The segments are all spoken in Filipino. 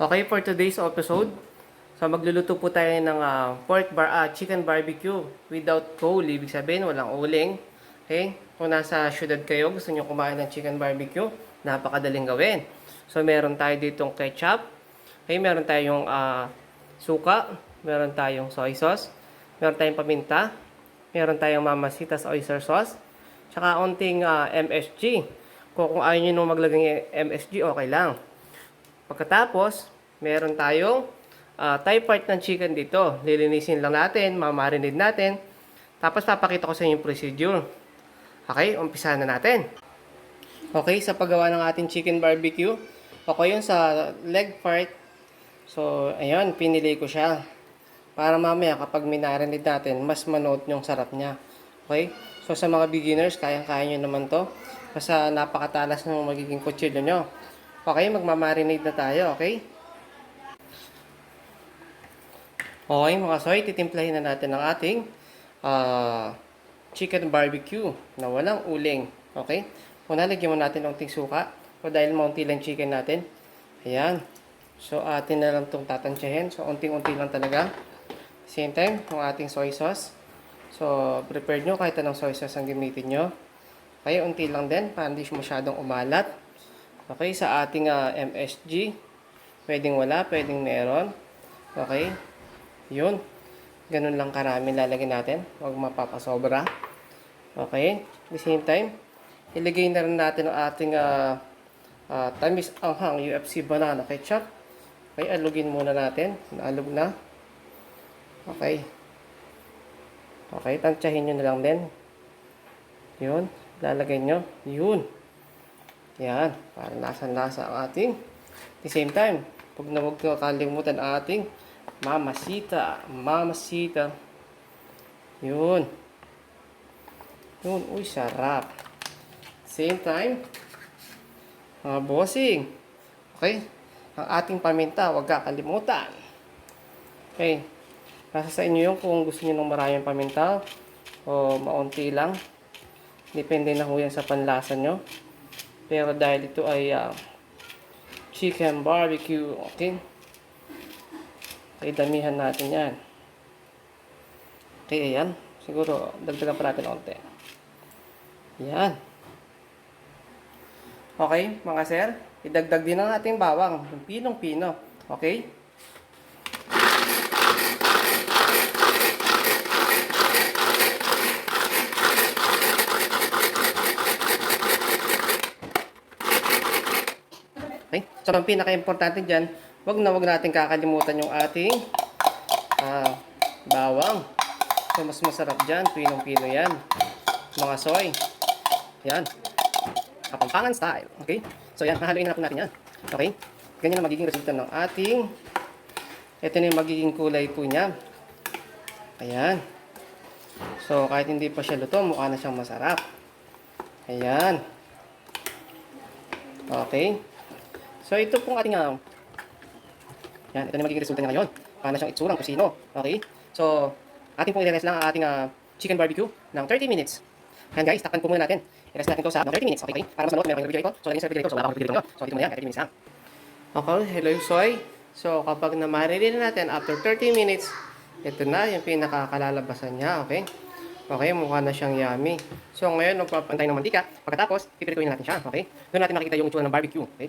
Okay, for today's episode, so magluluto po tayo ng chicken barbecue without coal. Ibig sabihin, walang uling. Okay? Kung nasa syudad kayo, gusto nyo kumain ng chicken barbecue, napakadaling gawin. So, meron tayo ditong ketchup. Okay, meron tayong suka. Meron tayong soy sauce. Meron tayong paminta. Meron tayong Mamacita's oyster sauce. Tsaka onting MSG. Kung ayaw nyo nung maglagay ng MSG, okay lang. Pagkatapos, meron tayong thigh part ng chicken dito. Lilinisin lang natin, mamarinate natin. Tapos papakita ko sa inyo yung procedure. Okay, umpisahan na natin. Okay, sa paggawa ng ating chicken barbecue, okay yun sa leg part. So, ayun, pinili ko siya. Para mamaya kapag minarinate natin, mas manood yung sarap niya. Okay, so sa mga beginners, kayang-kaya nyo naman to. Basta napakatalas ng magiging kutsilyo nyo. Okay, magmamarinate na tayo, okay? Okay, mga soy, titimplahin na natin ang ating chicken barbecue na walang uling, okay? Una, lagyan mo natin ng unting suka. O dahil maunti lang chicken natin. Ayan. So, atin na lang itong tatansyahin. So, unting-unti lang talaga. Same time, yung ating soy sauce. So, prepared nyo kahit anong soy sauce ang gamitin nyo. Okay, unti lang din para hindi masyadong umalat. Okay, sa ating MSG, pwedeng wala, pwedeng meron. Okay, yun. Ganun lang karami lalagyan natin. Huwag mapapasobra. Okay, at the same time, ilagay na rin natin ang ating tamis anghang UFC banana ketchup. Okay, alugin muna natin. Naalog na. Okay. Okay, tansyahin nyo na lang din. Yun, lalagay nyo. Yun. Yan, para lasang-lasa ang ating. At the same time, huwag na huwag kalimutan ang ating Mamacita. Mamacita. Yun. Yun, uy, sarap. Same time, mga bossing. Okay, ang ating paminta, huwag kakalimutan. Okay, nasa sa inyo yung kung gusto niyo ng maraming paminta o maunti lang. Depende na ho yan sa panlasa nyo. Pero dahil ito ay chicken barbecue, okay? Okay, damihan natin yan. Okay, ayan. Siguro, dagdagan pa natin konti. Yan. Okay, mga sir. Idagdag din ang ating bawang. Yung pinong-pino. Okay? Okay? So, ang pinaka-importante dyan, wag natin kakalimutan yung ating bawang. So, mas masarap dyan. Pinong-pino yan. Mga soy. Yan. Kapampangan style. Okay? So, yan. Hahaluin na po natin yan. Okay? Ganyan ang magiging resulta ng ating ito na yung magiging kulay po niya. Ayan. So, kahit hindi pa siya luto, mukha na siyang masarap. Ayan. Okay? So, ito pong ating yan, ito na magiging resulta niya ngayon. Paano siyang itsurang kusino. Okay? So, ating pong i-rest lang ang ating chicken barbecue ng 30 minutes. Ayan guys, takpan po muna natin. I-rest natin ito sa 30 minutes. Okay? Para mas manood, meron kang refrigerator. So, lagyan sa refrigerator. So, wala akong refrigerator nyo. So, dito muna yan. 30 minutes lang. Okay, hello soy. So, kapag na-marinate natin after 30 minutes, ito na yung pinakakalalabasan niya. Okay? Okay, mukha na siyang yummy. So, ngayon, magpapantay ng mantika. Pagkatapos, pipirituin natin siya. Okay? Doon natin makikita yung itsura ng barbecue. Okay?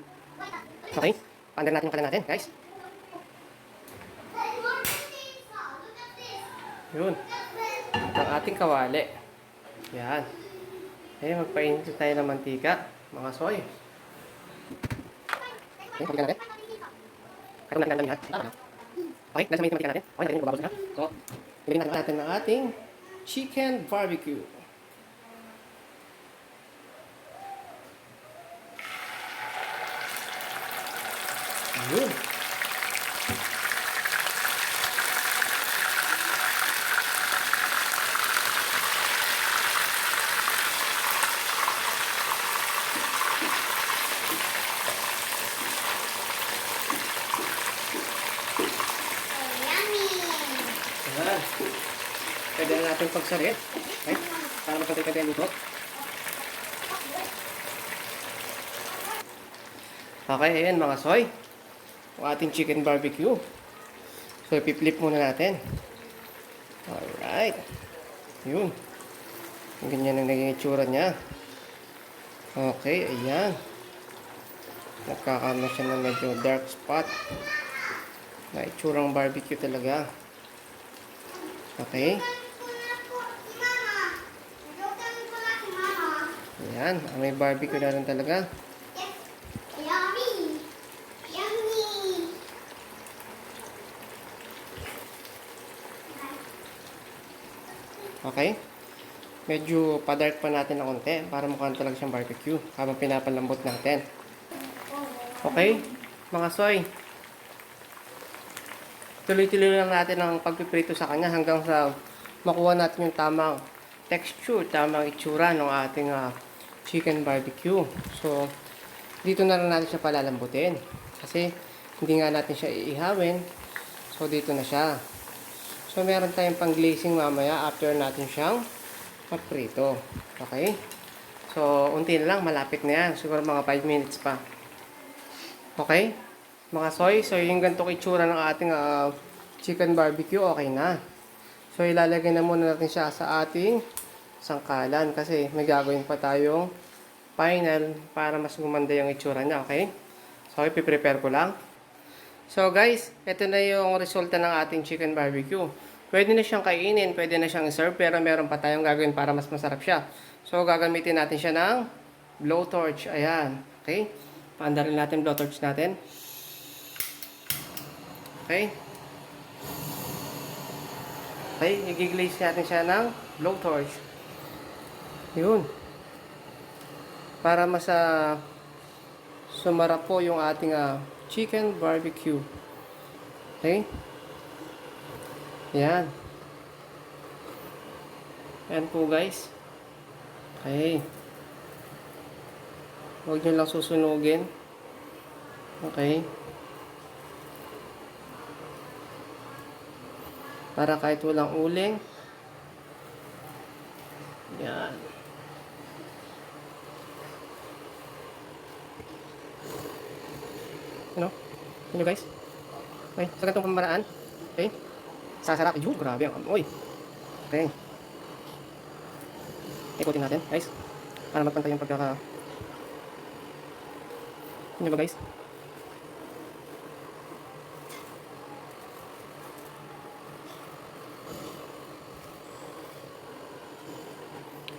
Okay? Paandar natin yung kalan natin, guys. Yun. Ang ating kawali. Yan. Okay, magpainit tayo ng mantika. Mga soy. Okay, pagkikan natin. Kaya natin ang lahat. Okay, nasa mainit yung mantika natin. Okay, natin yung bababos na. So, ilagay natin ang ating chicken barbecue. Yun. Ayan. Pwede na natin pagsalit. Okay? Para magpantay-pantay ang luto. Okay, ayan mga soy. ang ating chicken barbecue. So, ipip-flip muna natin. Alright. Yun. Ganyan ang naging itsura niya. Okay, ayan. Nagkakaroon na siya ng medyo dark spot. Na itsurang barbecue talaga. Okay. Ayan, may barbecue na rin talaga. Okay. Medyo pa-dark pa natin ng konti para mukhang talaga siyang barbecue habang pinapalambot natin. Okay, mga soy. Tuloy-tuloy lang natin ang pagpiprito sa kanya hanggang sa makuha natin yung tamang texture, tamang itsura ng ating chicken barbecue. So, dito na lang natin siya palalambutin. Kasi, hindi nga natin siya iihawin. So, dito na siya. So, meron tayong pang-glazing mamaya after natin siyang magprito. Okay? So, unti na lang. Malapit na yan. Siguro mga 5 minutes pa. Okay? Mga soy. So, yung ganitong itsura ng ating chicken barbecue, okay na. So, ilalagay na muna natin siya sa ating sangkalan. Kasi may gagawin pa tayong final para mas gumanda yung itsura niya. Okay? So, ipiprepare ko lang. So guys, ito na yung resulta ng ating chicken barbecue. Pwede na siyang kainin, pwede na siyang serve, pero meron pa tayong gagawin para mas masarap siya. So gagamitin natin siya ng blowtorch. Ayan. Okay? Paandarin natin blowtorch natin. Okay? Okay, i-glaze natin siya ng blowtorch. Yun. Para mas sumarap po yung ating chicken barbecue. Okay? Yan. Yan po guys. Okay. Huwag nyo lang susunugin. Okay. Para kahit walang uling. Yan. Ano? Ano guys? Okay, sa ganitong pamaraan. Okay. Sasarap. Yun, grabe ang amoy. Okay. Ikutin natin, guys. Para magpantay yung pagkaka... Ano ba guys?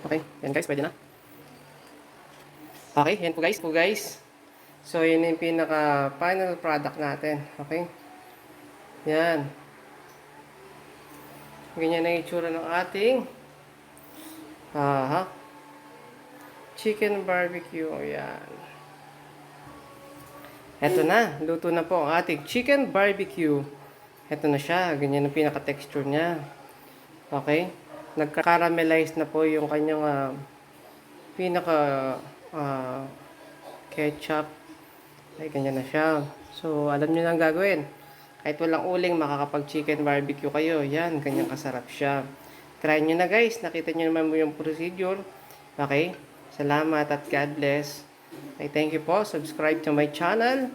Okay, yan guys, pwede na. Okay, yan po guys. So, yun yung pinaka final product natin. Okay? Yan. Ganyan ang itsura ng ating chicken barbecue. Yan. Eto na. Luto na po ang ating chicken barbecue. Eto na siya. Ganyan ang pinaka-texture niya. Okay? Nagka-caramelize na po yung kanyang pinaka ketchup. Ay, ganyan na siya. So, alam nyo na ang gagawin. Kahit walang uling, makakapag-chicken barbecue kayo. Yan, ganyan kasarap siya. Try nyo na guys. Nakita nyo naman mo yung procedure. Okay? Salamat at God bless. Okay, thank you po. Subscribe to my channel.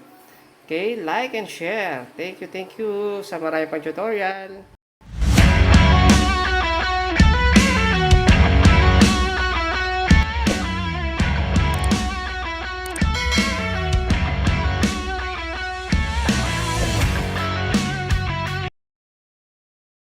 Okay, like and share. Thank you sa marami pang tutorial.